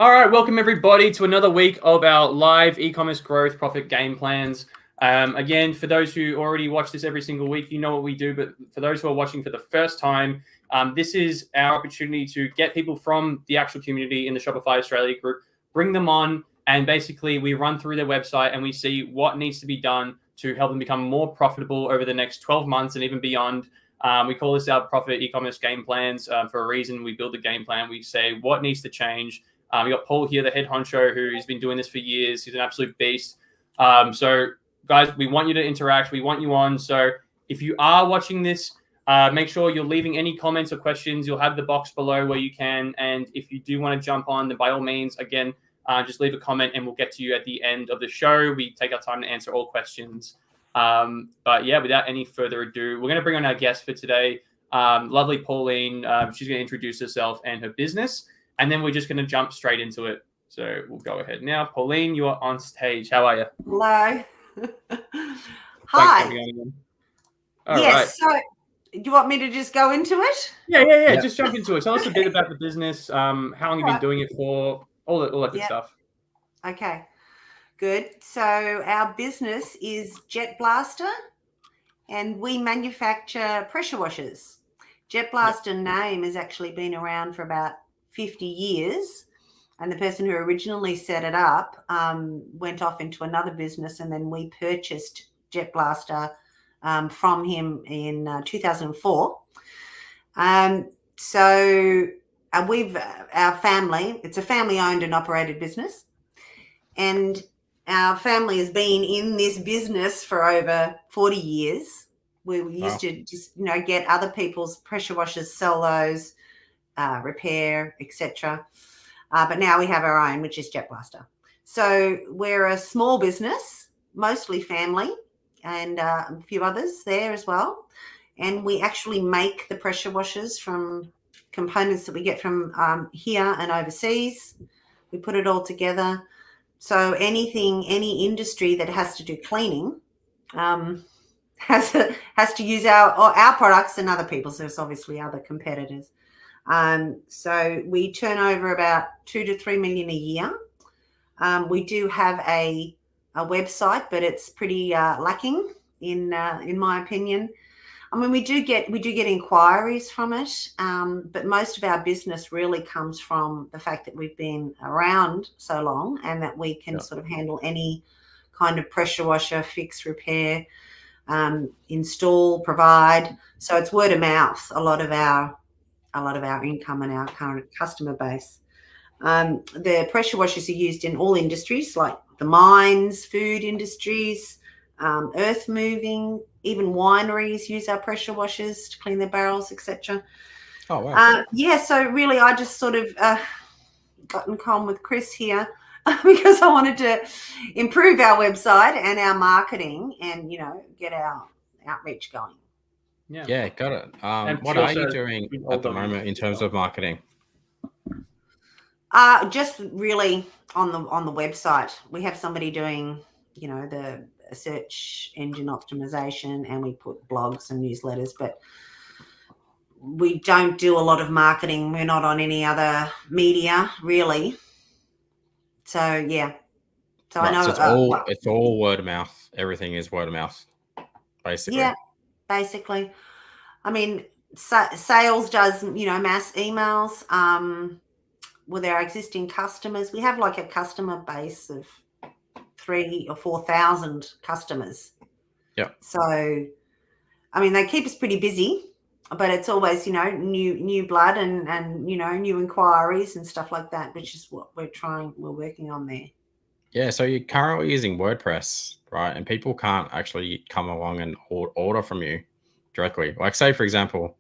All right, welcome everybody to another week of our live e-commerce growth profit game plans. Again, for those who already watch this every single week, you know what we do. But for those who are watching for the first time, this is our opportunity to get people from the actual community in the Shopify Australia group, bring them on, and basically we run through their website and we see what needs to be done to help them become more profitable over the next 12 months and even beyond. We call this our profit e-commerce game plans for a reason. We build a game plan. We say what needs to change. We got Paul here, the head honcho, who's been doing this for years. He's an absolute beast. So, guys, we want you to interact. We want you on. So, if you are watching this, make sure you're leaving any comments or questions. You'll have the box below where you can. And if you do want to jump on, then by all means, again, just leave a comment and we'll get to you at the end of the show. We take our time to answer all questions. But yeah, without any further ado, we're going to bring on our guest for today, lovely Pauline. She's going to introduce herself and her business. And then we're just going to jump straight into it. So we'll go ahead now. Pauline, you are on stage. How are you? Hello. Hi. All yes. right. So, do you want me to just go into it? Yeah. Just jump into it. Tell us a bit about the business. How long you've been doing it for? All that good stuff. Okay. Good. So our business is Jet Blaster, and we manufacture pressure washers. Jet Blaster name has actually been around for about 50 years, and the person who originally set it up went off into another business, and then we purchased Jet Blaster from him in 2004. So our family, it's a family owned and operated business, and our family has been in this business for over 40 years. We used to just get other people's pressure washers, sell those, repair, etc. But now we have our own, which is Jet Blaster. So we're a small business, mostly family, and a few others there as well. And we actually make the pressure washers from components that we get from here and overseas. We put it all together. So any industry that has to do cleaning has to use our products and other people's. There's obviously other competitors. So we turn over about 2 to 3 million a year. We do have a website, but it's pretty lacking in my opinion. I mean, we do get inquiries from it, but most of our business really comes from the fact that we've been around so long and that we can sort of handle any kind of pressure washer, fix, repair, install, provide. So it's word of mouth. A lot of our income and our current customer base. The pressure washers are used in all industries, like the mines, food industries, earth moving, even wineries use our pressure washers to clean their barrels, etc. Oh, wow. So really I just sort of got in con with Chris here because I wanted to improve our website and our marketing and, get our outreach going. Yeah, got it. What are you doing at the moment in terms of marketing? Just really on the website. We have somebody doing, the search engine optimization, and we put blogs and newsletters, but we don't do a lot of marketing. We're not on any other media really. So yeah. So I know it's all word of mouth. Everything is word of mouth, basically. Yeah, basically. I mean, sales does, mass emails with our existing customers. We have like a customer base of 3,000 or 4,000 customers. Yeah. So, I mean, they keep us pretty busy, but it's always, new blood and new inquiries and stuff like that, which is what we're working on there. Yeah. So you're currently using WordPress, right? And people can't actually come along and order from you directly. Like, say, for example,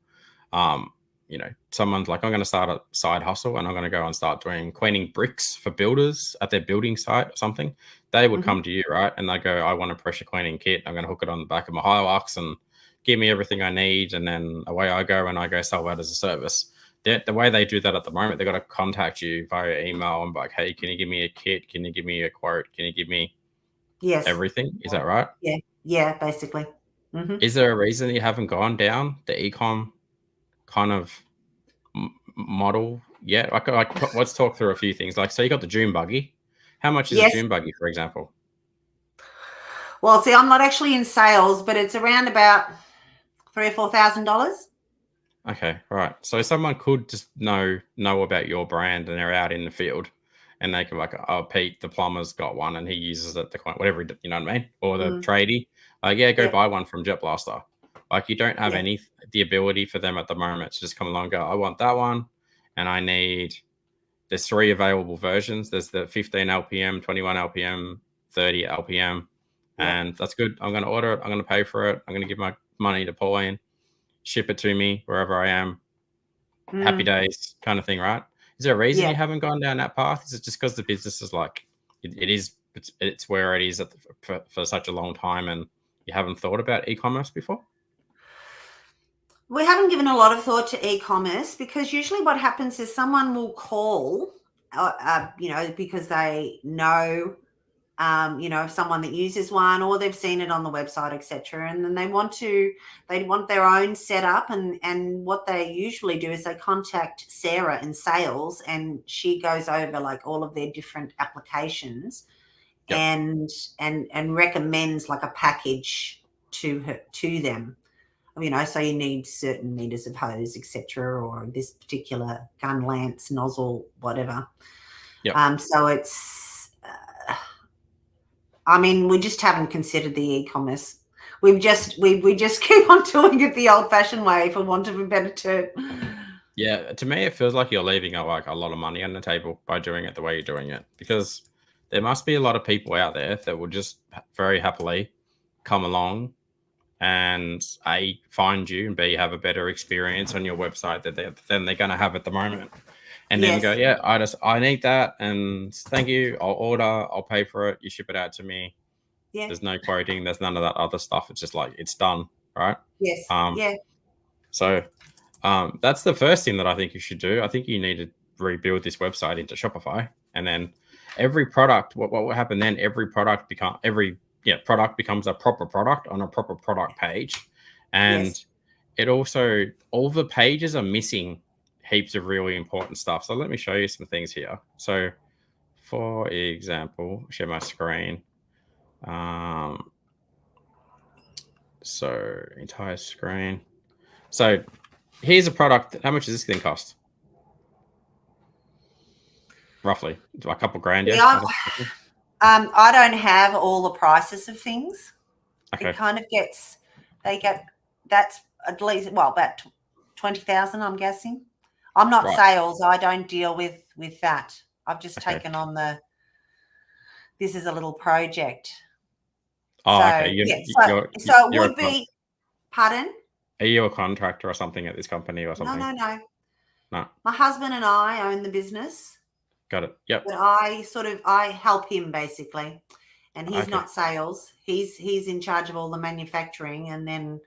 someone's like, I'm going to start a side hustle and I'm going to go and start cleaning bricks for builders at their building site or something. They would come to you, right? And they go, I want a pressure cleaning kit. I'm going to hook it on the back of my Hilux and give me everything I need. And then away I go and I go sell that as a service. The way they do that at the moment, they've got to contact you via email and be like, hey, can you give me a kit? Can you give me a quote? Can you give me everything? Is that right? Yeah, basically. Mm-hmm. Is there a reason you haven't gone down the eComm kind of model Yeah, let's talk through a few things. Like, so you got the June buggy. How much is a Yes. June buggy, for example? Well, see, I'm not actually in sales, but it's around about $3,000 or $4,000. Okay, right. So someone could just know about your brand, and they're out in the field, and they can like, oh, Pete, the plumber's got one, and he uses it. Whatever, you know what I mean? Or the tradie, yeah, go buy one from Jet Blaster. Like, you don't have the ability for them at the moment to just come along and go, I want that one, and I need. There's 3 available versions. There's the 15 LPM, 21 LPM, 30 LPM, and that's good. I'm going to order it. I'm going to pay for it. I'm going to give my money to Pauline, ship it to me wherever I am. Happy days kind of thing, right? Is there a reason you haven't gone down that path? Is it just because the business is like, it's where it is for such a long time, and you haven't thought about e-commerce before? We haven't given a lot of thought to e-commerce, because usually what happens is someone will call, because they know, of someone that uses one, or they've seen it on the website, etc. And then they want their own setup. And what they usually do is they contact Sarah in sales, and she goes over like all of their different applications and recommends like a package to them. So you need certain meters of hose, etc., or this particular gun lance, nozzle, whatever. So it's, we just haven't considered the e-commerce. We just keep on doing it the old-fashioned way, for want of a better term. Yeah, to me, it feels like you're leaving a lot of money on the table by doing it the way you're doing it, because there must be a lot of people out there that will just very happily come along and A, find you, and B, have a better experience on your website than they're going to have at the moment. And then go, I need that, and thank you, I'll order, I'll pay for it, you ship it out to me. Yeah. There's no quoting, there's none of that other stuff. It's just like, it's done, right? Yes. So that's the first thing that I think you should do. I think you need to rebuild this website into Shopify, and then every product, what will happen then, every product becomes a proper product on a proper product page. And it also, all the pages are missing heaps of really important stuff. So let me show you some things here. So for example, share my screen. So entire screen. So here's a product. How much does this thing cost? Roughly a couple grand. Yeah. I don't have all the prices of things. Okay. It kind of that's at least, about 20,000, I'm guessing. I'm not sales. I don't deal with that. I've just taken on this is a little project. Oh, okay. So it would be, pardon? Are you a contractor or something at this company or something? No. My husband and I own the business. Got it. Yep. But I help him basically, and he's not sales. He's in charge of all the manufacturing, and then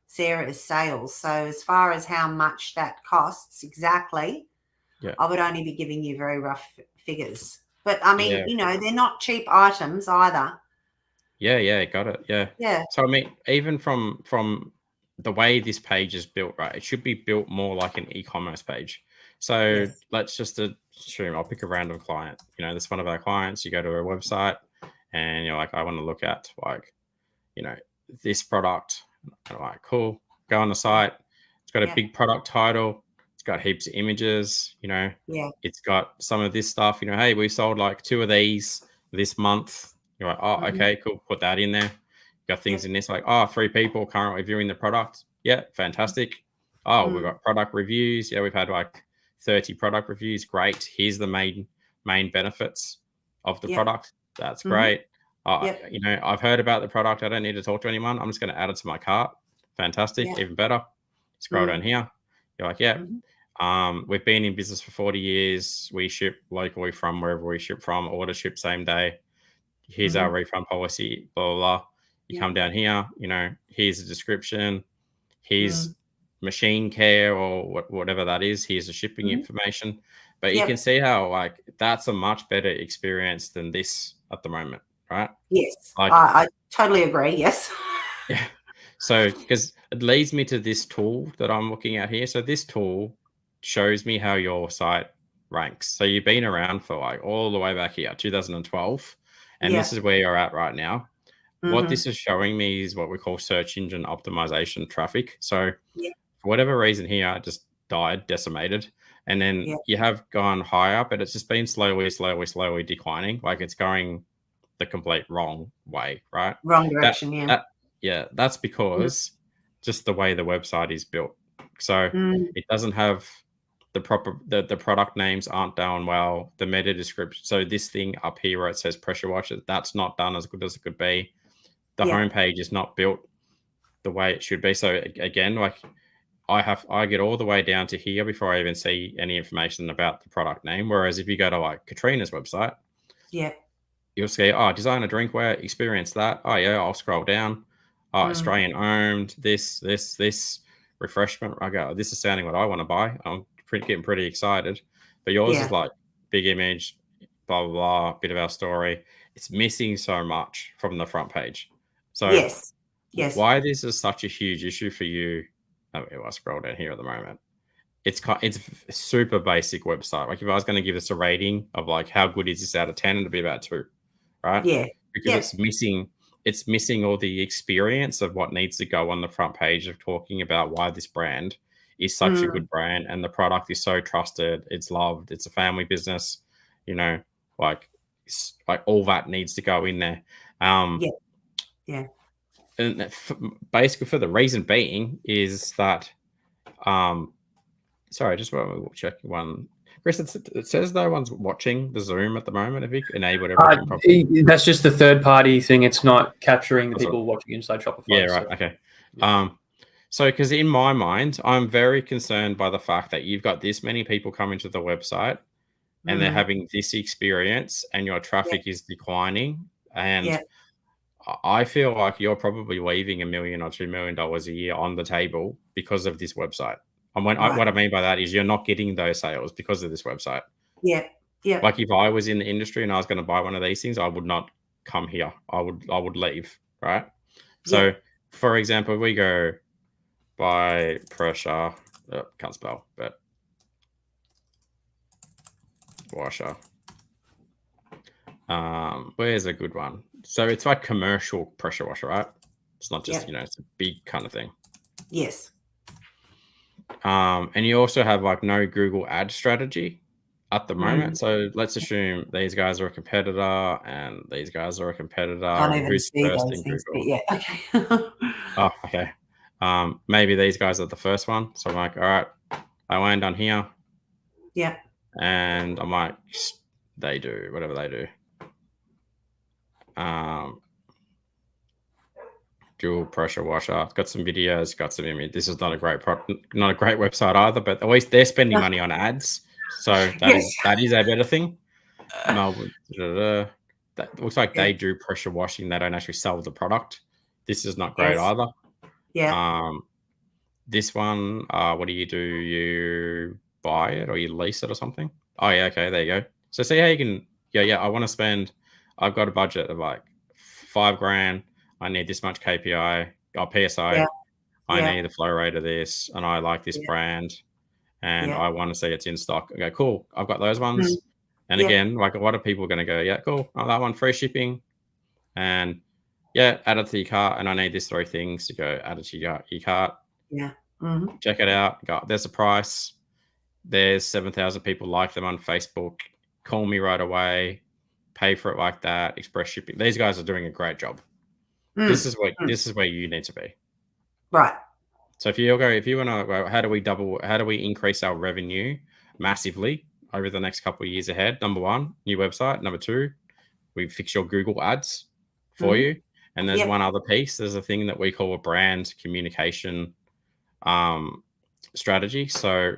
Sarah is sales. So as far as how much that costs exactly, I would only be giving you very rough figures. But they're not cheap items either. Yeah, got it. Yeah. So even from the way this page is built, right, it should be built more like an e-commerce page. So let's just assume I'll pick a random client. That's one of our clients. You go to a website and you're like, I want to look at this product. I'm like, cool. Go on the site. It's got a big product title. It's got heaps of images. It's got some of this stuff. Hey, we sold like 2 of these this month. You're like, oh, okay, cool. Put that in there. Got things in this like, 3 people currently viewing the product. Yeah, fantastic. Oh, we've got product reviews. Yeah, we've had like 30 product reviews. Great. Here's the main benefits of the product. That's great. I've heard about the product. I don't need to talk to anyone. I'm just going to add it to my cart. Fantastic. Even better. Scroll down here. You're like, we've been in business for 40 years. We ship locally from wherever we ship from. Order ship same day. Here's our refund policy, blah, blah, blah. You come down here, here's a description. Here's machine care or whatever that is. Here's the shipping information. But you can see how that's a much better experience than this at the moment, right? Yes, I totally agree. Yes. Yeah. So because it leads me to this tool that I'm looking at here. So this tool shows me how your site ranks. So you've been around for like all the way back here, 2012, and this is where you're at right now. What this is showing me is what we call search engine optimization traffic. So for whatever reason here, it just died, decimated. And then you have gone higher, but it's just been slowly declining. Like it's going the complete wrong way, right? Wrong direction, that's because just the way the website is built. So it doesn't have the proper, the product names aren't done well, the meta description. So this thing up here where it says pressure washer, that's not done as good as it could be. The homepage is not built the way it should be. So again, like I get all the way down to here before I even see any information about the product name. Whereas if you go to like Katrina's website, you'll see, designer drinkware, experience that. Oh yeah, I'll scroll down. Australian owned, this, refreshment. I go, this is sounding what I want to buy. I'm getting pretty excited. But yours is like big image, blah, blah, blah, bit of our story. It's missing so much from the front page. So why this is such a huge issue for you? I scroll down here at the moment. It's a super basic website. Like if I was going to give this a rating of like how good is this out of 10, it'd be about 2, right? Yeah. Because it's missing all the experience of what needs to go on the front page of talking about why this brand is such a good brand and the product is so trusted, it's loved, it's a family business, you know, like all that needs to go in there. And basically for the reason being is that sorry, just we'll check one. Chris, it says no one's watching the Zoom at the moment. Have you enabled everything properly? That's just the third-party thing. It's not capturing the people watching inside Shopify. Yeah, right. So. Okay. So, because in my mind, I'm very concerned by the fact that you've got this many people coming to the website and they're having this experience and your traffic is declining. And I feel like you're probably leaving $1 million or $2 million a year on the table because of this website. And what I mean by that is you're not getting those sales because of this website. Yeah. Like if I was in the industry and I was going to buy one of these things, I would not come here. I would leave, right? So, for example, we go by pressure, can't spell, but washer. Where's a good one? So it's like commercial pressure washer, right? It's not just, it's a big kind of thing. Yes. And you also have like no Google ad strategy at the moment. So let's assume these guys are a competitor and these guys are a competitor. Can't even see those things, but okay. Maybe these guys are the first one. So I'm like, all right, I land on here. Yeah. And I'm like, they do whatever they do. Dual pressure washer. Got some videos, got some image. This is not a great not a great website either, but at least they're spending money on ads. So that is a better thing. That looks like they do pressure washing. They don't actually sell the product. This is not great either. Yeah. This one, what do? You buy it or you lease it or something? Oh yeah, okay, there you go. So see how you can. I want to spend. I've got a budget of like $5,000. I need this much KPI or PSI. I need the flow rate of this, and I like this brand, and I want to see it's in stock. Okay, cool. I've got those ones. And again, like a lot of people are going to go, yeah, cool. Oh, that one free shipping, and add it to your cart. And I need these 3 things to go add it to your cart. Yeah. Check it out. There's a price. There's 7,000 people like them on Facebook. Call me right away. Pay for it like that. Express shipping. These guys are doing a great job. This is where you need to be. Right. So if you want to, how do we increase our revenue massively over the next couple of years ahead? Number 1, new website. Number 2, we fix your Google ads for you. And there's one other piece. There's a thing that we call a brand communication strategy. So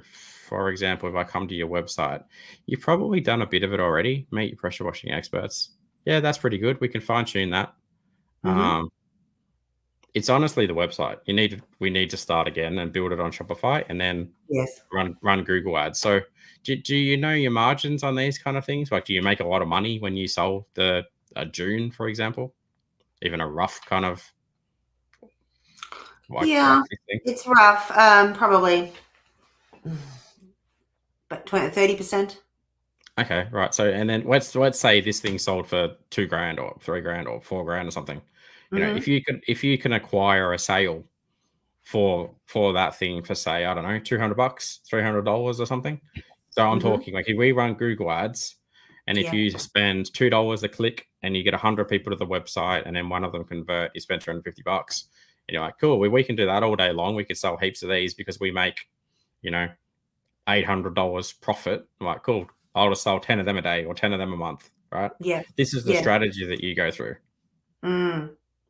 for example, if I come to your website, you've probably done a bit of it already. Meet your pressure washing experts. Yeah, that's pretty good. We can fine tune that. It's honestly the website. We need to start again and build it on Shopify, and then run Google ads. So do you know your margins on these kind of things? Like, do you make a lot of money when you sell the June, for example? Even a rough kind of it's rough. Probably, but 30%. Okay, right. So, and then let's say this thing sold for $2,000 or $3,000 or $4,000 or something. You know, if you can acquire a sale for that thing for, say, I don't know, $200, $300 or something. So I'm talking like if we run Google ads, and if you spend $2 a click and you get 100 people to the website, and then one of them convert, you spend $250. And you're like, cool, we can do that all day long. We could sell heaps of these because we make, you know, $800 profit. I'm like, cool, I'll just sell 10 of them a day or 10 of them a month, right? Yeah. This is the strategy that you go through.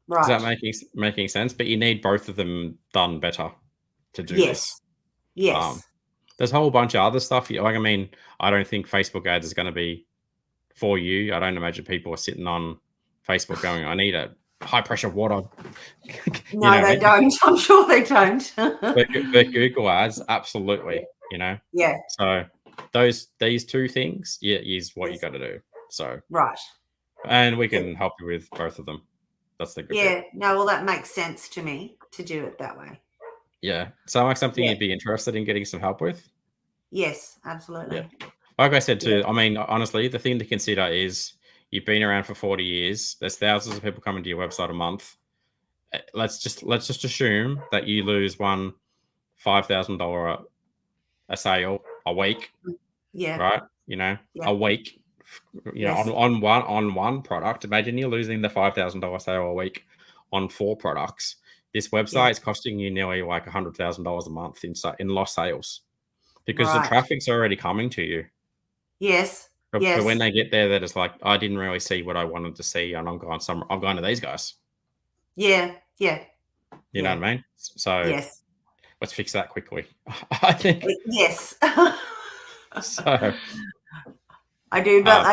Right. Is that making sense? But you need both of them done better to do this. Yes. There's a whole bunch of other stuff. Like, I mean, I don't think Facebook ads is going to be for you. I don't imagine people are sitting on Facebook going, I need a high pressure water. No, they don't. I'm sure they don't. but Google ads, absolutely. You know. Yeah. So these two things, is what you got to do. So right. And we can help you with both of them. That's the good bit. No, well, that makes sense to me to do it that way. Yeah. Sound like something you'd be interested in getting some help with? Yes, absolutely. Yeah. Like I said too, I mean, honestly, the thing to consider is you've been around for 40 years. There's thousands of people coming to your website a month. Let's just assume that you lose one $5,000 a sale a week. Yeah. Right. You know, a week. You know, on one product. Imagine you're losing the $5,000 sale a week on 4 products. This website is costing you nearly like $100,000 a month in lost sales because the traffic's already coming to you. Yes. But when they get there, they're just like, I didn't really see what I wanted to see, and I'm going to these guys. Yeah. Yeah. You know what I mean? So let's fix that quickly. I think. Yes. So. I do, but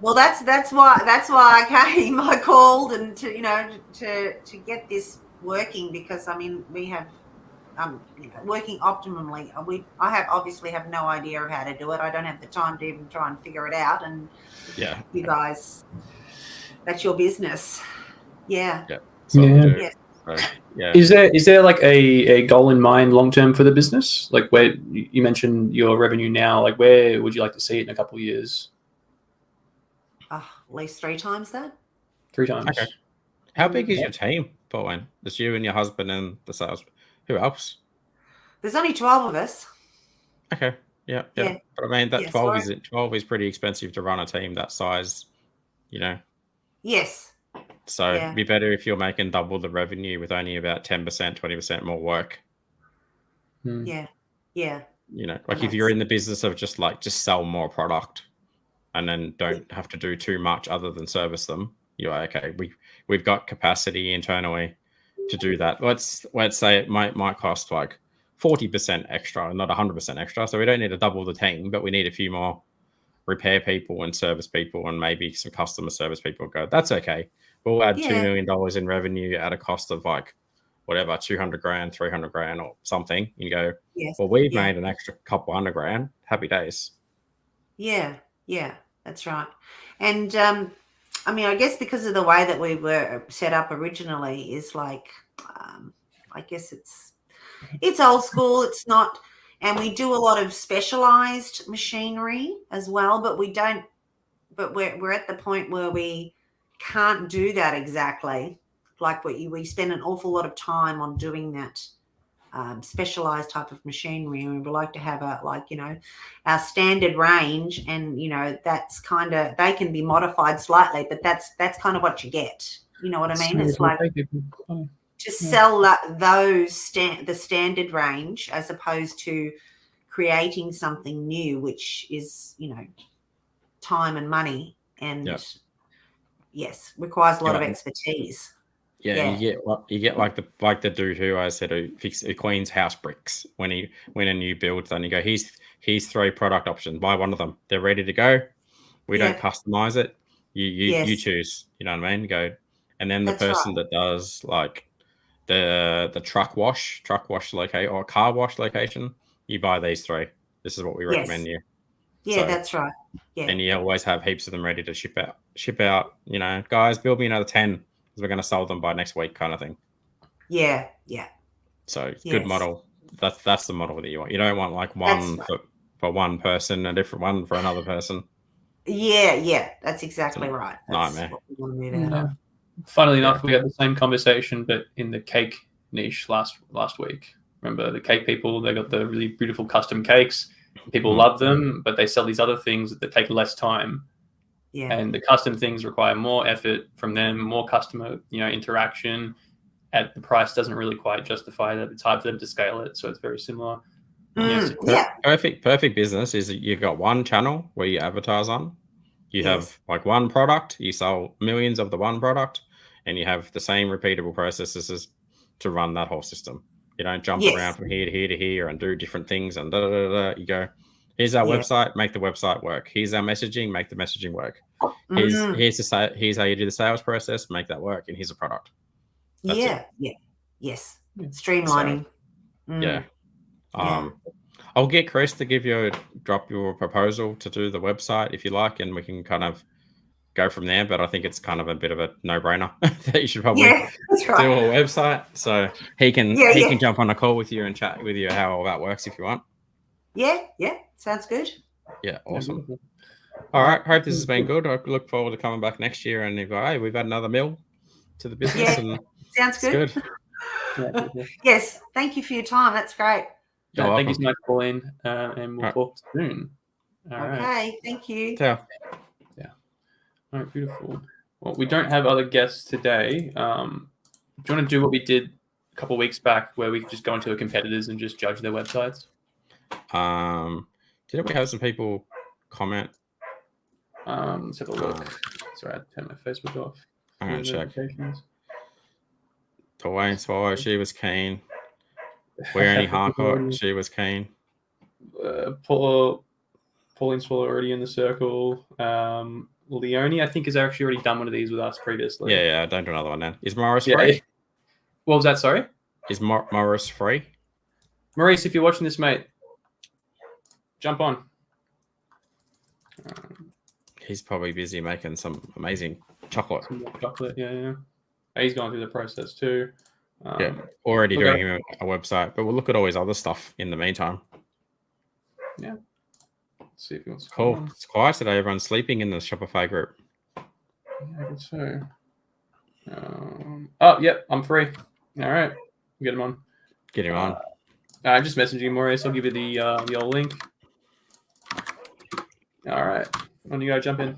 well, that's why I came. I called and to get this working, because I mean we have working optimally. I obviously have no idea of how to do it. I don't have the time to even try and figure it out. And you guys, that's your business. Yeah. So Is there like a goal in mind long term for the business? Like, where you mentioned your revenue now, like where would you like to see it in a couple of years? At least 3 times that. 3 times. Okay. How big is your team, Pauline? Just you and your husband and the sales. Who else? There's only 12 of us. Okay. Yeah. But I mean, that 12 is pretty expensive to run a team that size, you know. Yes. So it'd be better if you're making double the revenue with only about 10%, 20% more work. Yeah. You know, like if you're in the business of just sell more product and then don't have to do too much other than service them, you're like, okay, we've got capacity internally to do that. Let's say it might cost like 40% extra, not 100% extra. So we don't need to double the team, but we need a few more repair people and service people and maybe some customer service people. Go, that's okay. We'll add $2 million in revenue at a cost of like whatever, $200,000, $300,000 or something. You go, well, we've made an extra couple $100,000. Happy days. Yeah, that's right. And I mean, I guess because of the way that we were set up originally is like, I guess it's old school. It's not, and we do a lot of specialized machinery as well, but we don't. But we're at the point where we can't do that exactly. Like we spend an awful lot of time on doing that specialized type of machinery, and we would like to have our standard range, and that's kind of, they can be modified slightly, but that's kind of what you get. You know what I mean? It's like to sell the standard range as opposed to creating something new, which is time and money, and requires a lot of expertise. You get like the dude who I said who cleans house bricks when a new build's done. You go, here's 3 product options. Buy one of them. They're ready to go. We don't customize it. You choose. You know what I mean? Go, and then the person that does like the truck wash location or car wash location, you buy these 3. This is what we recommend you. Yeah, that's right. Yeah, and you always have heaps of them ready to ship out. You know, guys, build me another 10. We're going to sell them by next week, kind of thing. Yeah. So good model. That's the model that you want. You don't want like one for one person, a different one for another person. Yeah, that's exactly right. That's nightmare. what we want to move out of. Funnily enough, we had the same conversation, but in the cake niche last week. Remember the cake people? They got the really beautiful custom cakes. People love them, but they sell these other things that take less time. Yeah. And the custom things require more effort from them, more customer, interaction. At the price doesn't really quite justify that. It's hard for them to scale it, so it's very similar. Yeah. Perfect business is you've got one channel where you advertise on. You have like one product, you sell millions of the one product, and you have the same repeatable processes to run that whole system. You don't jump around from here to here to here and do different things and da da da da. You go, here's our website, make the website work. Here's our messaging, make the messaging work. Here's how you do the sales process, make that work, and here's a product. That's Yes. Streamlining. So, I'll get Chris to drop your proposal to do the website if you like, and we can kind of go from there. But I think it's kind of a bit of a no-brainer that you should probably do a website. So he can jump on a call with you and chat with you how all that works if you want. Yeah, sounds good. Yeah, awesome. All right, hope this has been good. I look forward to coming back next year and you go, hey, we've had another mil to the business. Yeah, and sounds good. Yes, thank you for your time. That's great. Thank you so much, Pauline, and we'll talk soon. All right. Thank you. Yeah. All right, beautiful. Well, we don't have other guests today. Do you want to do what we did a couple of weeks back, where we could just go into the competitors and just judge their websites? Didn't we have some people comment? Let's have a look. Sorry, I had to turn my Facebook off. I'm going to check. Dwayne Swallow, she was keen. Wearing Harcourt, she was keen. Pauline Swallow already in the circle. Leonie, I think, has actually already done one of these with us previously. Yeah, don't do another one then. Is Morris free? What was that, sorry? Is Morris free? Maurice, if you're watching this, mate, jump on. He's probably busy making some amazing chocolate. Yeah. He's going through the process too. Already doing a website, but we'll look at all his other stuff in the meantime. Yeah. Let's see if he wants to cool. It's quiet today. Everyone's sleeping in the Shopify group. Yeah, I guess so. Yep, I'm free. All right. Get him on. Get him on. I'm just messaging you, Maurice. I'll give you the old link. All right. On you go, jump in.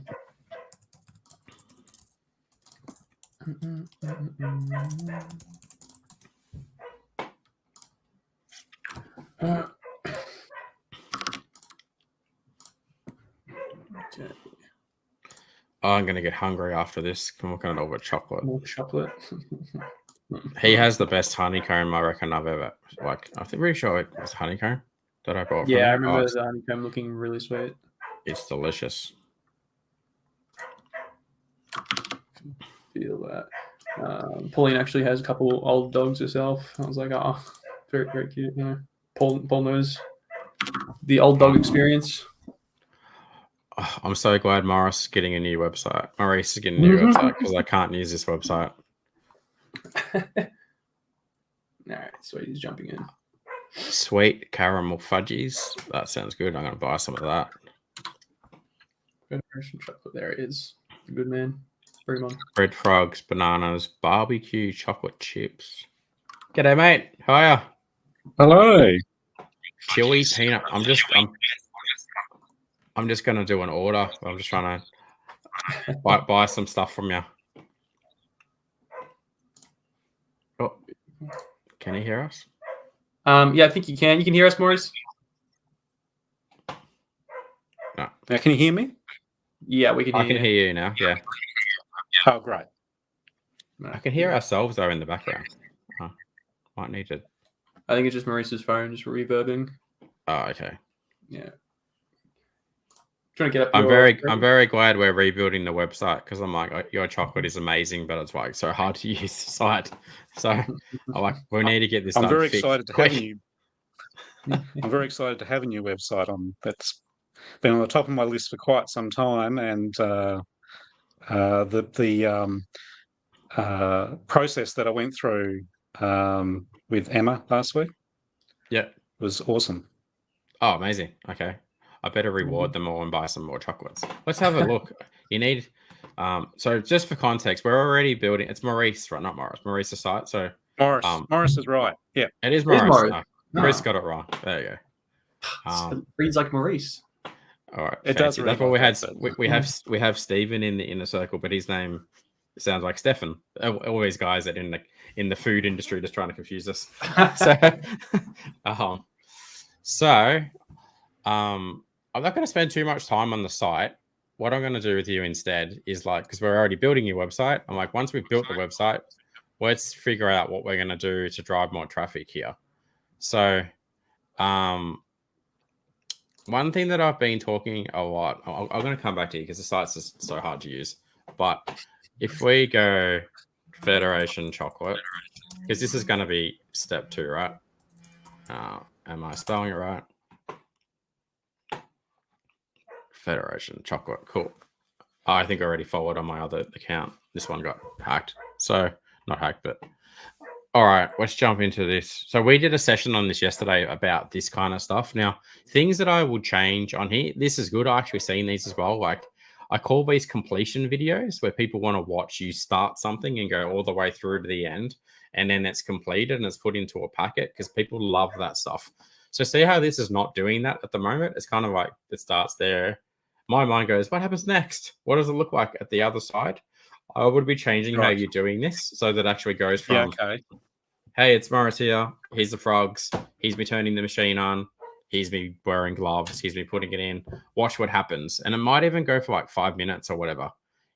Okay. I'm going to get hungry after this. I'm looking at all the chocolate. More chocolate. He has the best honeycomb I reckon I've ever I'm pretty sure it was honeycomb that I bought. Yeah, I remember the honeycomb looking really sweet. It's delicious. Feel that. Pauline actually has a couple old dogs herself. I was like, oh, very, very cute. You know, Paul knows the old dog experience. Oh, I'm so glad Maurice is getting a new website. Maurice is getting a new website because I can't use this website. All right, sweet. He's jumping in. Sweet caramel fudgies. That sounds good. I'm going to buy some of that. Federation chocolate. There it is. Good man. Bring him on. Red frogs, bananas, barbecue chocolate chips. G'day, mate. How are you? Hello. Chili peanut. I'm just going to do an order. I'm just trying to buy some stuff from you. Oh, can you hear us? Yeah, I think you can. You can hear us, Maurice? No. Now, can you hear me? Yeah, we can hear you. I can hear you now, yeah. Oh, great. I can hear ourselves, though, in the background. Might need to... I think it's just Maurice's phone just reverbing. Oh, okay. Yeah. Trying to get up. I'm very glad we're rebuilding the website because I'm like, your chocolate is amazing, but it's like so hard to use the site. So I'm like, we need to get this. I'm very excited to have you. I'm very excited to have a new website on. That's been on the top of my list for quite some time, and the process that I went through with Emma last week, yeah, was awesome. Oh, amazing. Okay. I better reward them all and buy some more chocolates. Let's have a look. You need, so just for context, we're already building. It's Maurice, right? Not Morris. Maurice's site. So Morris is right. Yeah, it is It is Morris. Morris. Chris got it wrong. There you go. It reads like Maurice. All right, It fancy. does That's read what we like had. that, We have Stephen in the inner circle, but his name sounds like Stefan. All these guys that in the food industry just trying to confuse us. So, I'm not going to spend too much time on the site. What I'm going to do with you instead is like, because we're already building your website, I'm like, once we've built the website, let's figure out what we're going to do to drive more traffic here. So, one thing that I've been talking a lot, I'm going to come back to you because the site's just so hard to use. But if we go Federation Chocolate, because this is going to be step 2, right? Am I spelling it right? Federation Chocolate, cool. I think I already followed on my other account. This one got hacked. So, not hacked, but all right, let's jump into this. So we did a session on this yesterday about this kind of stuff. Now, things that I would change on here, this is good. I actually seen these as well. Like I call these completion videos where people want to watch you start something and go all the way through to the end. And then it's completed and it's put into a packet because people love that stuff. So see how this is not doing that at the moment? It's kind of like it starts there. My mind goes, what happens next? What does it look like at the other side? I would be changing how you're doing this so that actually goes from, hey, it's Morris here. Here's the frogs. He's me turning the machine on. He's me wearing gloves. He's me putting it in. Watch what happens. And it might even go for like 5 minutes or whatever,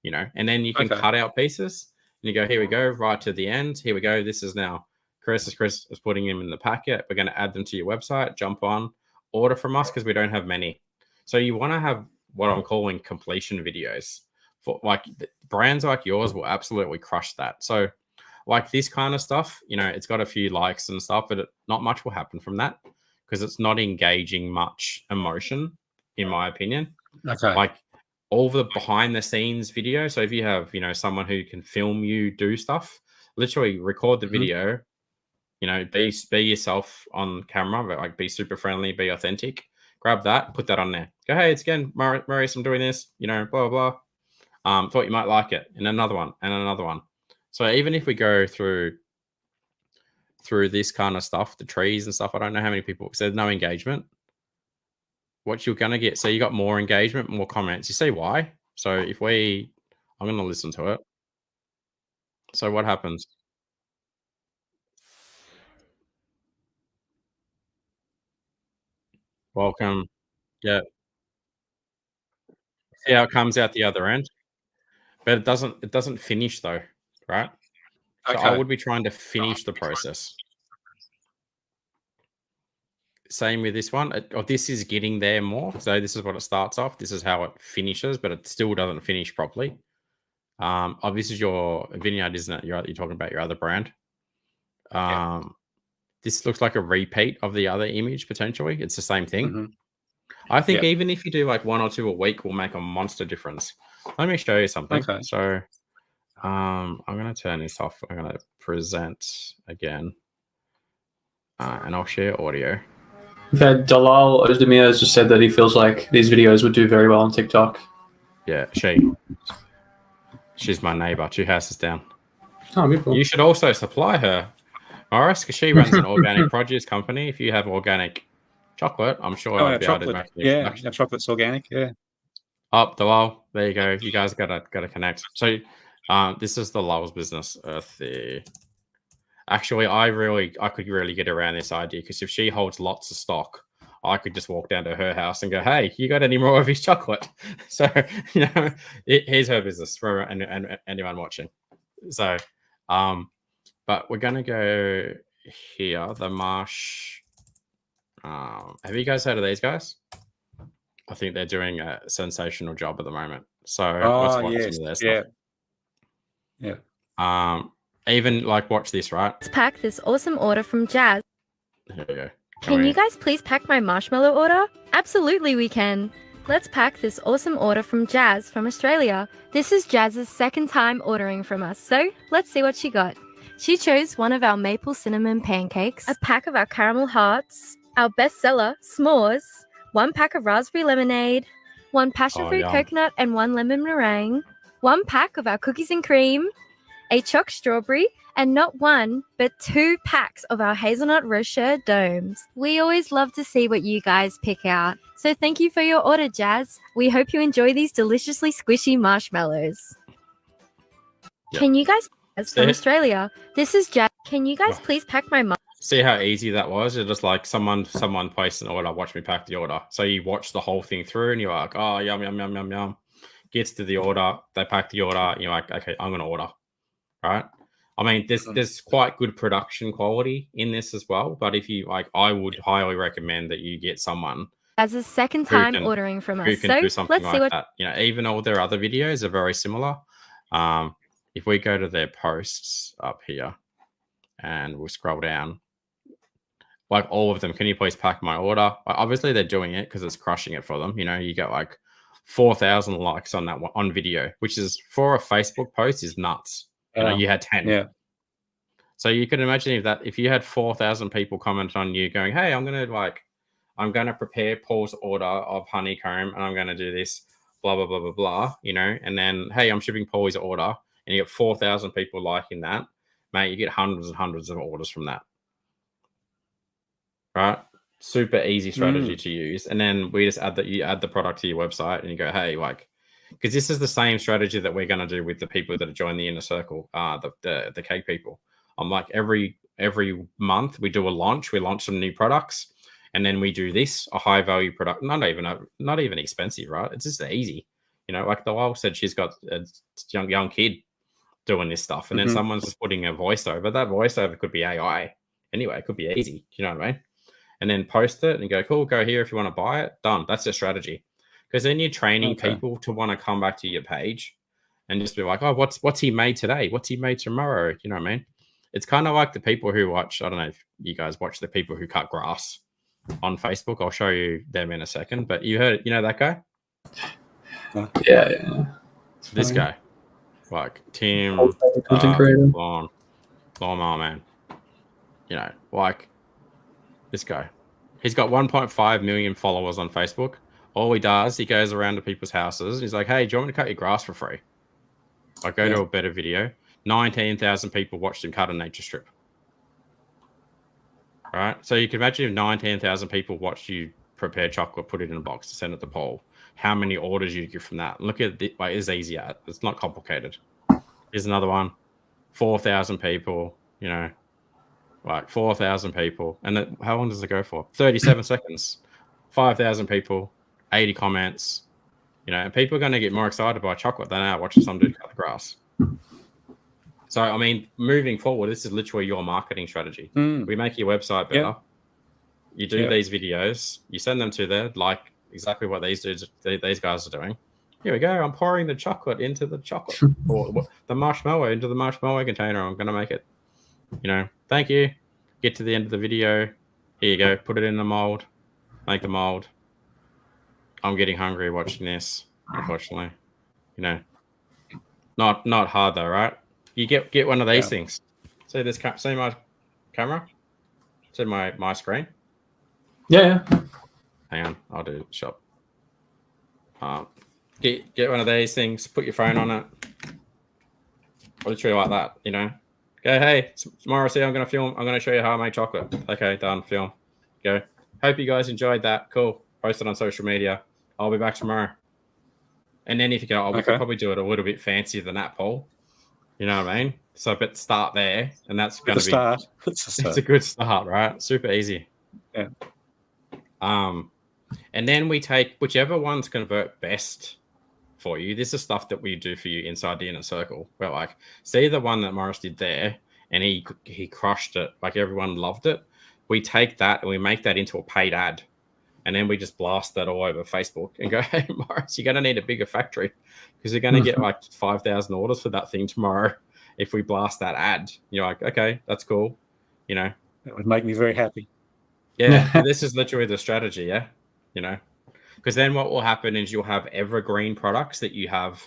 you know, and then you can cut out pieces and you go, here we go, right to the end. Here we go. This is now Chris is putting them in the packet. We're going to add them to your website, jump on, order from us because we don't have many. So you want to have what I'm calling completion videos. For like brands like yours will absolutely crush that. So like this kind of stuff, you know, it's got a few likes and stuff, but not much will happen from that because it's not engaging much emotion, in my opinion. Like all the behind the scenes video. So if you have, you know, someone who can film you do stuff, literally record the video, you know, be yourself on camera, but like be super friendly, be authentic. Grab that, put that on there. Go, hey, it's again, Maurice, I'm doing this, you know, blah, blah, blah. Thought you might like it. And another one, and another one. So even if we go through this kind of stuff, the trees and stuff, I don't know how many people, because there's no engagement. What you're going to get, so you got more engagement, more comments. You see why? So if I'm going to listen to it. So what happens? Welcome. Yeah. See how it comes out the other end? But it doesn't finish though, right? So I would be trying to finish the process. Same with this one. This is getting there more. So this is what it starts off. This is how it finishes, but it still doesn't finish properly. This is your Vineyard, isn't it? You're talking about your other brand. This looks like a repeat of the other image potentially. It's the same thing. I think even if you do like 1 or 2 a week will make a monster difference. Let me show you something. So I'm going to turn this off. I'm going to present again. And I'll share audio. We've had Dalal Ozdemir has just said that he feels like these videos would do very well on TikTok. Yeah, she's my neighbor, 2 houses down. Oh, beautiful. You should also supply her, Morris, because she runs an organic produce company. If you have organic chocolate, I'm sure I'd be able to make our chocolate's organic, Oh, Dalal, there you go. You guys gotta connect. So this is the Lul's business. Actually, I could really get around this idea because if she holds lots of stock, I could just walk down to her house and go, hey, you got any more of his chocolate? So, you know, here's her business for anyone watching. So, but we're going to go here, the Marsh. Have you guys heard of these guys? I think they're doing a sensational job at the moment. So let's watch some of their stuff. Yeah. Even like watch this, right? Let's pack this awesome order from Jazz. Here we go. Can you guys please pack my marshmallow order? Absolutely we can. Let's pack this awesome order from Jazz from Australia. This is Jazz's second time ordering from us, so let's see what she got. She chose one of our maple cinnamon pancakes, a pack of our caramel hearts, our bestseller, s'mores, 1 pack of raspberry lemonade, 1 passion-fruit yum. coconut and 1 lemon meringue, 1 pack of our cookies and cream, a choc strawberry, and not 1, but 2 packs of our hazelnut rocher domes. We always love to see what you guys pick out. So thank you for your order, Jazz. We hope you enjoy these deliciously squishy marshmallows. Yep. Can you guys, from See? Australia, this is Jazz. Can you guys please pack my See how easy that was? It's just like someone placed an order, watch me pack the order. So you watch the whole thing through and you're like, oh, yum, yum, yum, yum, yum. Gets to the order, they pack the order, and you're like, okay, I'm going to order. Right? I mean, there's quite good production quality in this as well. But if you like, I would highly recommend that you get someone as a second time ordering from us. who can do something like that. You know, even all their other videos are very similar. If we go to their posts up here and we'll scroll down, like all of them, can you please pack my order? Obviously, they're doing it because it's crushing it for them. You know, you get like 4,000 likes on that one, on video, which is for a Facebook post is nuts. You know, you had 10. Yeah. So you can imagine if you had 4,000 people comment on you going, hey, I'm going to prepare Paul's order of honeycomb and I'm going to do this, blah, blah, blah, blah, blah, you know, and then, hey, I'm shipping Paul's order and you get 4,000 people liking that, mate, you get hundreds and hundreds of orders from that. Right? Super easy strategy to use. And then we just you add the product to your website and you go, hey, like, because this is the same strategy that we're going to do with the people that are joining the inner circle, the cake people. I'm like, every month we do a launch, we launch some new products, and then we do this, a high value product, not even expensive, right? It's just easy. You know, like the wife said, she's got a young kid doing this stuff, and then someone's just putting a voiceover. That voiceover could be AI. Anyway, it could be easy. You know what I mean? And then post it and you go, cool, go here if you want to buy it. Done. That's the strategy. Because then you're training people to want to come back to your page and just be like, oh, what's he made today? What's he made tomorrow? You know what I mean? It's kind of like the people who watch, I don't know if you guys watch the people who cut grass on Facebook. I'll show you them in a second. But you know that guy? Yeah. This guy. Like Tim, content creator. Lawnmower Man. You know, like this guy. He's got 1.5 million followers on Facebook. All he does, he goes around to people's houses. He's like, hey, do you want me to cut your grass for free? I go to a better video. 19,000 people watched him cut a nature strip. All right. So you can imagine if 19,000 people watched you prepare chocolate, put it in a box, send it to Paul. How many orders you get from that? Look at it. Like, it's easy. It's not complicated. Here's another one. 4,000 people, you know, like 4,000 people. And how long does it go for? 37 seconds. 5,000 people. 80 comments, you know, and people are going to get more excited by chocolate than are watching some dude cut the grass. So, I mean, moving forward, this is literally your marketing strategy. We make your website better. Yep. You do these videos, you send them to there, like exactly what these guys are doing. Here we go. I'm pouring the chocolate into the chocolate, or the marshmallow into the marshmallow container. I'm going to make it. You know, thank you. Get to the end of the video. Here you go. Put it in the mold. Make the mold. I'm getting hungry watching this, unfortunately. You know, not hard though, right? You get one of these things. See this? See my camera? See my screen? Yeah. Hang on, I'll do shop. Get one of these things. Put your phone on it. Literally like that. You know. Go, hey, tomorrow, see, I'm gonna film. I'm gonna show you how I make chocolate. Okay, done. Film. Go. Hope you guys enjoyed that. Cool. Post it on social media. I'll be back tomorrow. And then if you go, we could probably do it a little bit fancier than that, Paul. You know what I mean? So, but start there, and that's going to be start. It's a good start, right? Super easy. Yeah. And then we take whichever ones convert best for you. This is stuff that we do for you inside the inner circle. We're like, see the one that Morris did there, and he crushed it. Like everyone loved it. We take that and we make that into a paid ad. And then we just blast that all over Facebook and go, hey, Morris, you're going to need a bigger factory because you're going to get like 5,000 orders for that thing tomorrow if we blast that ad. You're like, okay, that's cool. You know, that would make me very happy. Yeah, this is literally the strategy, yeah? You know, because then what will happen is you'll have evergreen products that you have,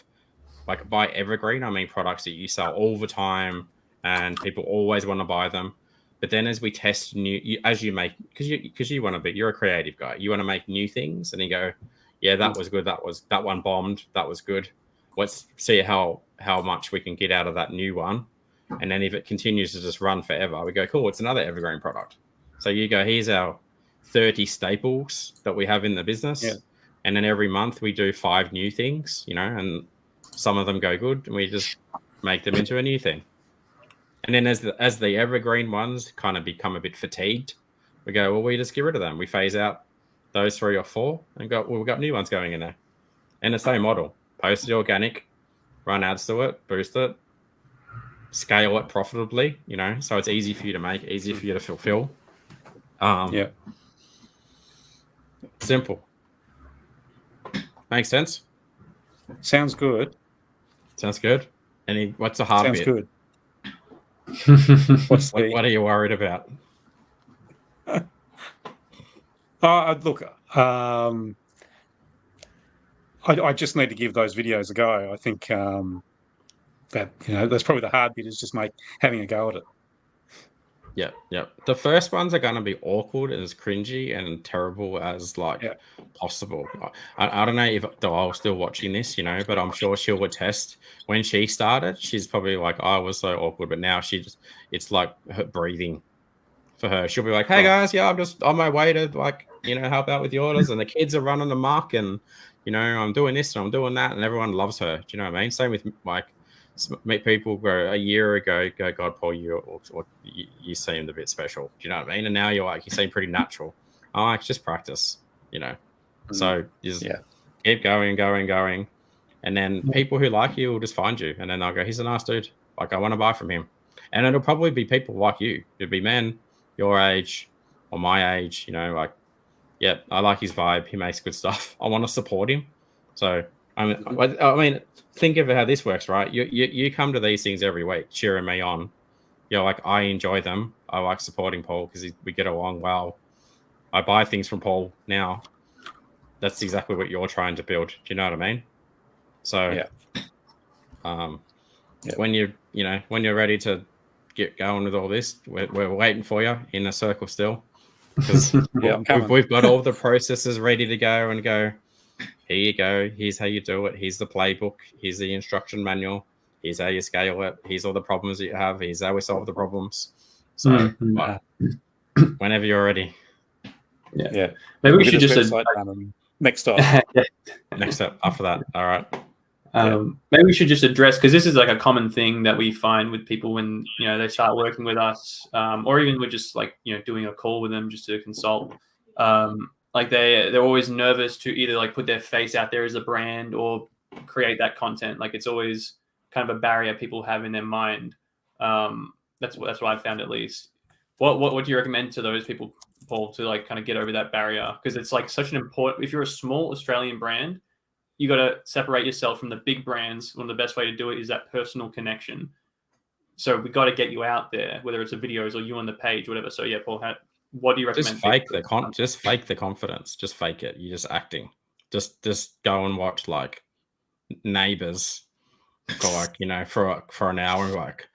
like by evergreen, I mean products that you sell all the time and people always want to buy them. But then as we test as you make, because you want to be, you're a creative guy, you want to make new things, and you go, yeah, that was good, that one bombed, that was good. Let's see how much we can get out of that new one. And then if it continues to just run forever, we go, cool, it's another evergreen product. So you go, here's our 30 staples that we have in the business. Yeah. And then every month we do 5 new things, and some of them go good, and we just make them into a new thing. And then as the evergreen ones kind of become a bit fatigued, we go, well, we just get rid of them. We phase out those 3 or 4 and go, well, we've got new ones going in there. And the same model, post it organic, run ads to it, boost it, scale it profitably, so it's easy for you to make, easy for you to fulfill. Simple. Makes sense? Sounds good. Sounds good. What's the hard Sounds bit? good. What's What are you worried about? Look, I just need to give those videos a go. I think that that's probably the hard bit, is just having a go at it. Yeah. The first ones are going to be awkward and as cringy and terrible as possible. I don't know if Dial's still watching this, but I'm sure she'll attest. When she started, she's probably like, I was so awkward, but now it's like her breathing for her. She'll be like, hey guys, yeah, I'm just on my way to help out with the orders, and the kids are running amok, and I'm doing this and I'm doing that, and everyone loves her. Do you know what I mean? Same with meet people where a year ago go, God, Paul, you seemed a bit special. Do you know what I mean? And now you seem pretty natural. It's just practice, So just keep going. And then people who like you will just find you. And then they'll go, he's a nice dude. I want to buy from him. And it'll probably be people like you. It'll be men your age or my age, I like his vibe. He makes good stuff. I want to support him. So, I mean, think of how this works, right? You come to these things every week, cheering me on. You're like, I enjoy them. I like supporting Paul because we get along well. I buy things from Paul now. That's exactly what you're trying to build. Do you know what I mean? So, when you're ready to get going with all this, we're waiting for you in a circle still. Because we've got all the processes ready to go and go. Here you go. Here's how you do it. Here's the playbook. Here's the instruction manual. Here's how you scale it. Here's all the problems that you have. Here's how we solve the problems. So, whenever you're ready. Yeah. Maybe we should just next up. Next up after that. All right. Maybe we should just address, because this is like a common thing that we find with people when they start working with us, or even we're just doing a call with them just to consult. They're always nervous to either put their face out there as a brand or create that content. It's always kind of a barrier people have in their mind. That's what I found, at least. What do you recommend to those people, Paul, to kind of get over that barrier? Because it's such an important. If you're a small Australian brand, you got to separate yourself from the big brands. One of the best way to do it is that personal connection. So we got to get you out there, whether it's the videos or you on the page, whatever. So yeah, Paul, what do you recommend? Just fake the confidence. Just fake it. You're just acting. Just go and watch Neighbours for for an hour and look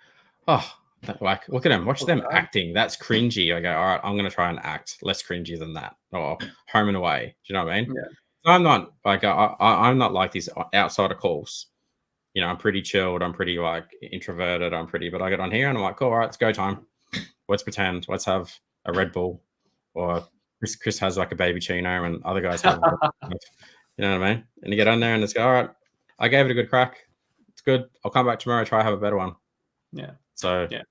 at them. Watch them acting. That's cringy. I go, all right, I'm going to try and act less cringy than that. Or Home and Away. Do you know what I mean? Yeah. I'm not I'm not like these outside of calls. I'm pretty chilled. I'm pretty introverted. But I get on here and I'm like, cool, all right, it's go time. Let's pretend. Let's have a Red Bull, or Chris has a baby chino, and other guys have. You know what I mean? And you get on there and it's go, all right, I gave it a good crack. It's good. I'll come back tomorrow, try to have a better one. Yeah. So yeah.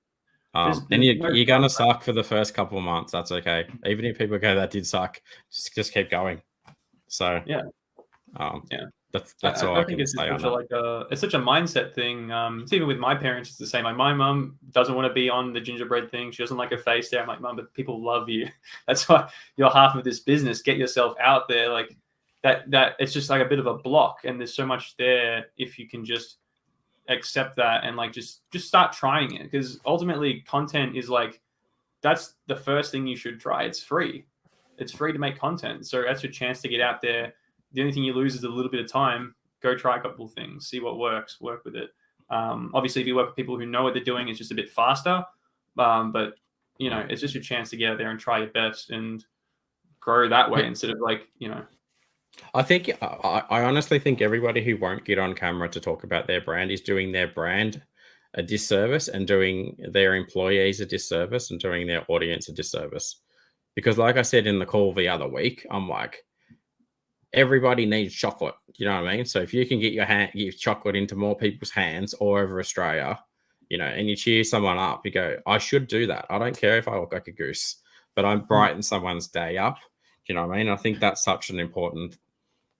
And you're gonna suck for the first couple of months. That's okay. Even if people go, that did suck, just keep going. So that's all I think it's it's such a mindset thing. It's even with my parents, it's the same. My mum doesn't want to be on the gingerbread thing. She doesn't like her face there. I'm like, Mum, but people love you. That's why you're half of this business. Get yourself out there. That it's just a bit of a block, and there's so much there if you can just accept that and just start trying it, because ultimately content is that's the first thing you should try. It's free to make content, so that's your chance to get out there. The only thing you lose is a little bit of time. Go try a couple of things, see what works, work with it. Obviously if you work with people who know what they're doing, it's just a bit faster, but you know, it's just your chance to get out there and try your best and grow that way instead of like, you know. I think I honestly think everybody who won't get on camera to talk about their brand is doing their brand a disservice and doing their employees a disservice and doing their audience a disservice. Because like I said in the call the other week, I'm like, everybody needs chocolate. You know what I mean? So if you can get your chocolate into more people's hands all over Australia, you know, and you cheer someone up, you go, I should do that. I don't care if I look like a goose, but I brighten someone's day up. You know what I mean? I think that's such an important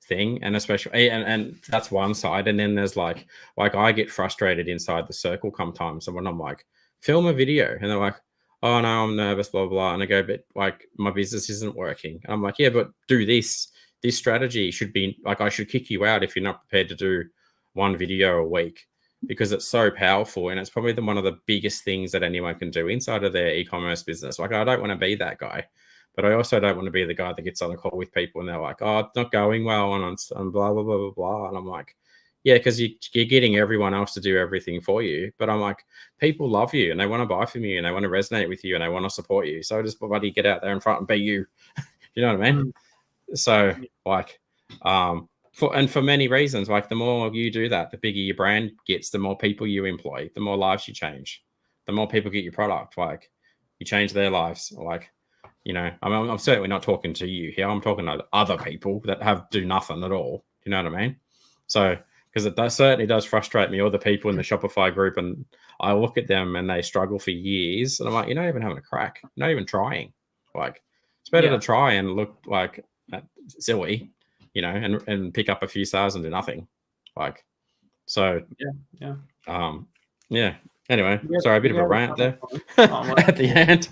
thing, and especially and that's one side. And then there's like I get frustrated inside the circle sometimes, and when I'm like, film a video, and they're like, oh no, I'm nervous, blah blah, and I go, but like my business isn't working. And I'm like, yeah, but do this strategy should be like, I should kick you out if you're not prepared to do one video a week, because it's so powerful, and it's probably one of the biggest things that anyone can do inside of their e-commerce business. Like, I don't want to be that guy, but I also don't want to be the guy that gets on a call with people and they're like, oh, it's not going well, and blah, blah, blah, blah, blah. And I'm like, yeah, because you're getting everyone else to do everything for you. But I'm like, people love you and they want to buy from you and they want to resonate with you and they want to support you. So just bloody get out there in front and be you. You know what I mean? So like, for many reasons, like the more you do that, the bigger your brand gets, the more people you employ, the more lives you change, the more people get your product. Like, you change their lives. Like, you know, I'm certainly not talking to you here. I'm talking to other people that do nothing at all. You know what I mean? So, because it certainly does frustrate me, all the people in the Shopify group, and I look at them and they struggle for years, and I'm like, you're not even having a crack. You're not even trying. Like, it's better to try and look like silly, you know, and pick up a few sales and do nothing. Like, so yeah. Anyway, sorry, a bit of a rant there at the end.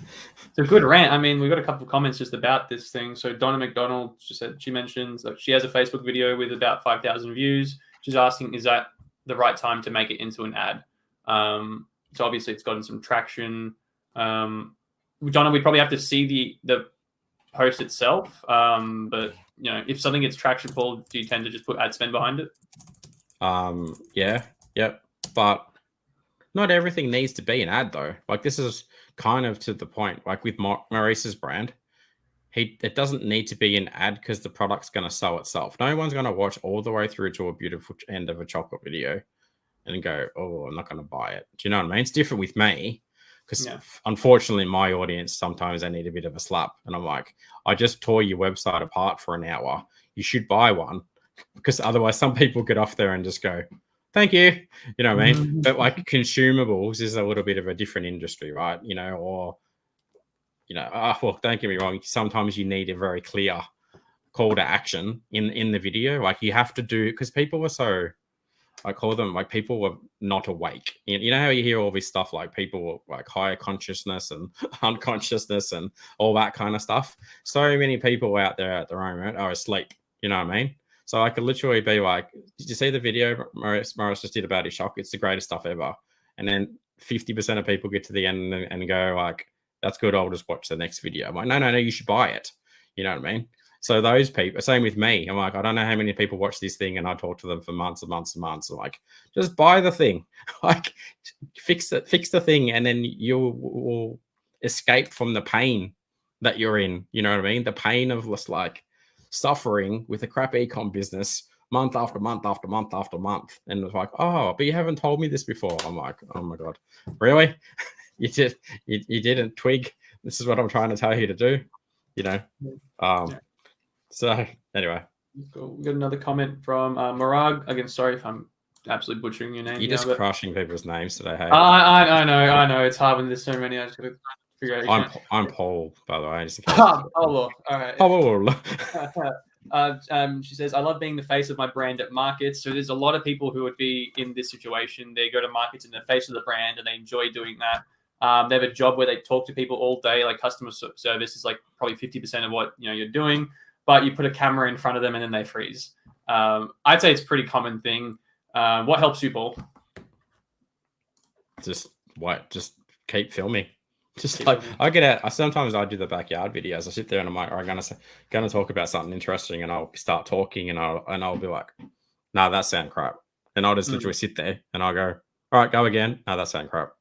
It's a good rant. I mean, we've got a couple of comments just about this thing. So Donna McDonald she mentions that she has a Facebook video with about 5,000 views. She's asking, is that the right time to make it into an ad? So obviously it's gotten some traction. Donna, we probably have to see the post itself. But you know, if something gets traction, Paul, do you tend to just put ad spend behind it? But not everything needs to be an ad though. Like, this is kind of to the point. Like with Maurice's brand, it doesn't need to be an ad because the product's going to sell itself. No one's going to watch all the way through to a beautiful end of a chocolate video and go, oh, I'm not going to buy it. Do you know what I mean? It's different with me because unfortunately my audience, sometimes they need a bit of a slap. And I'm like, I just tore your website apart for an hour. You should buy one, because otherwise some people get off there and just go, thank you. You know what I mean? But like consumables is a little bit of a different industry, right? You know, or, you know, well, don't get me wrong. Sometimes you need a very clear call to action in the video. Like, you have to do, because people were so, I call them like, people were not awake. You know how you hear all this stuff, like people were like higher consciousness and unconsciousness and all that kind of stuff. So many people out there at the moment are asleep. You know what I mean? So I could literally be like, did you see the video Maurice just did about his shop? It's the greatest stuff ever. And then 50% of people get to the end and go like, that's good, I'll just watch the next video. I'm like, no, you should buy it. You know what I mean? So those people, same with me. I'm like, I don't know how many people watch this thing, and I talk to them for months and months and months. I'm like, just buy the thing. Like, fix the thing, and then you will escape from the pain that you're in. You know what I mean? The pain of just like suffering with a crap e-com business month after month after month after month. And it's like, oh, but you haven't told me this before. I'm like, oh my God, really? You didn't twig. This is what I'm trying to tell you to do, you know? So anyway. Cool. We got another comment from Morag. Again, sorry if I'm absolutely butchering your name. You're just crushing people's names today. Hey, I know. It's hard when there's so many. I just got to figure out. I'm Paul, by the way. All right. Paul. She says, I love being the face of my brand at markets. So there's a lot of people who would be in this situation. They go to markets in the face of the brand and they enjoy doing that. They have a job where they talk to people all day, like customer service is like probably 50% of what you're doing, but you put a camera in front of them and then they freeze. I'd say it's a pretty common thing. What helps you, Paul? Just keep filming. Just like I get out. Sometimes I do the backyard videos. I sit there and I'm like, I'm gonna talk about something interesting, and I'll start talking, and I'll be like, no, that sound crap, and I'll just literally sit there and I'll go, all right, go again. No, that sound crap.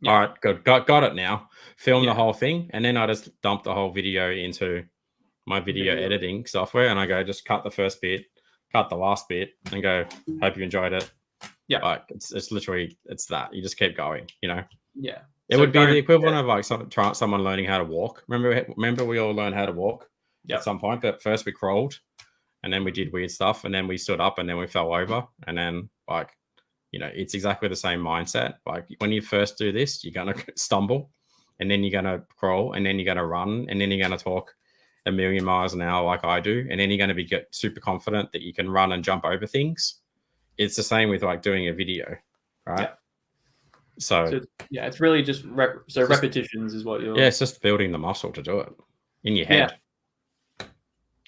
Yeah. All right, good. Got it now. Film Yeah. the whole thing, and then I just dump the whole video into my video editing software, and I go just cut the first bit, cut the last bit, and go, hope you enjoyed it. Yeah. Like it's literally that. You just keep going, you know. Yeah. It would be the equivalent of like someone learning how to walk. Remember we all learned how to walk at some point, but first we crawled, and then we did weird stuff, and then we stood up, and then we fell over, and then like, you know, it's exactly the same mindset. Like when you first do this, you're gonna stumble, and then you're gonna crawl, and then you're gonna run, and then you're gonna talk a million miles an hour like I do, and then you're gonna get super confident that you can run and jump over things. It's the same with like doing a video, right? Yeah. So it's really just repetitions is what you're. Yeah, it's just building the muscle to do it in your head.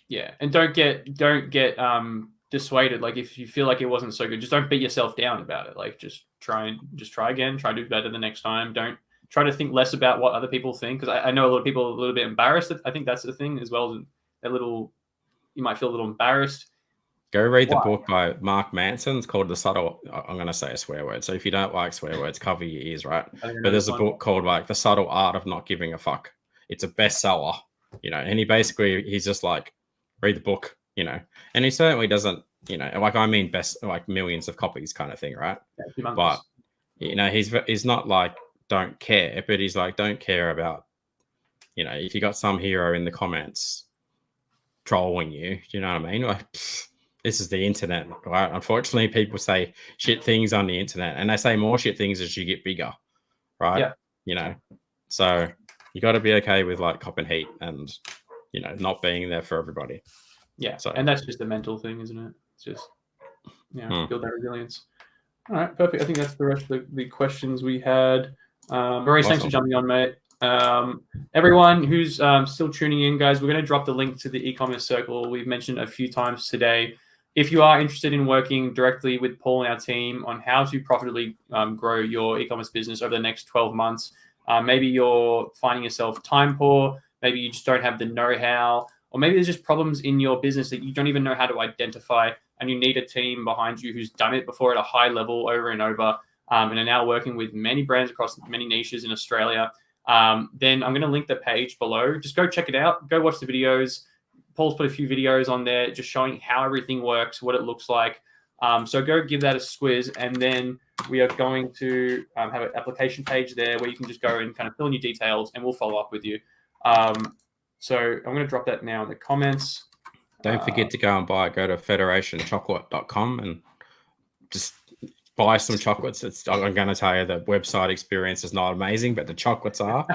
Yeah, and don't get dissuaded. Like if you feel like it wasn't so good, just don't beat yourself down about it. Like just try again. Try to do better the next time. Don't try to think less about what other people think, because I know a lot of people are a little bit embarrassed. I think that's the thing as well. You might feel a little embarrassed. Go read the book by Mark Manson. It's called The Subtle. I'm going to say a swear word. So if you don't like swear words, cover your ears, right? But there's a book called like The Subtle Art of Not Giving a Fuck. It's a bestseller, you know, and he's just like, read the book, you know, and he certainly doesn't, you know, like, I mean, best, like millions of copies kind of thing, right? Yeah, but, you know, he's not like, don't care, but he's like, don't care about, you know, if you got some hero in the comments trolling you, do you know what I mean? Like, this is the internet, right? Unfortunately, people say shit things on the internet, and they say more shit things as you get bigger, right? Yeah. You know, so you got to be okay with like copping heat and, you know, not being there for everybody. Yeah. So, and that's just a mental thing, isn't it? It's just, build that resilience. All right, perfect. I think that's the rest of the questions we had. Maurice, thanks for jumping on, mate. Everyone who's still tuning in, guys, we're going to drop the link to the e-commerce circle we've mentioned a few times today. If you are interested in working directly with Paul and our team on how to profitably grow your e-commerce business over the next 12 months, maybe you're finding yourself time poor, maybe you just don't have the know-how, or maybe there's just problems in your business that you don't even know how to identify, and you need a team behind you who's done it before at a high level over and over, and are now working with many brands across many niches in Australia, then I'm going to link the page below. Just go check it out. Go watch the videos. Paul's put a few videos on there just showing how everything works, what it looks like. So go give that a squiz, and then we are going to have an application page there where you can just go and kind of fill in your details, and we'll follow up with you. So I'm going to drop that now in the comments. Don't forget to go to federationchocolate.com and just buy some chocolates. I'm going to tell you the website experience is not amazing, but the chocolates are.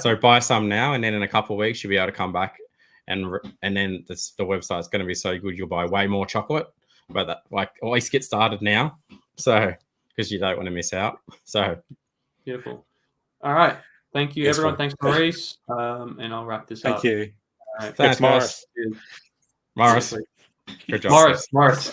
So buy some now, and then in a couple of weeks you'll be able to come back, and then the website's going to be so good you'll buy way more chocolate. But at least get started now, so because you don't want to miss out. So beautiful. All right, thank you, everyone. Thanks, Maurice. And I'll wrap this up. Thank you. All right. Thanks, Morris. Morris. Good job. Morris.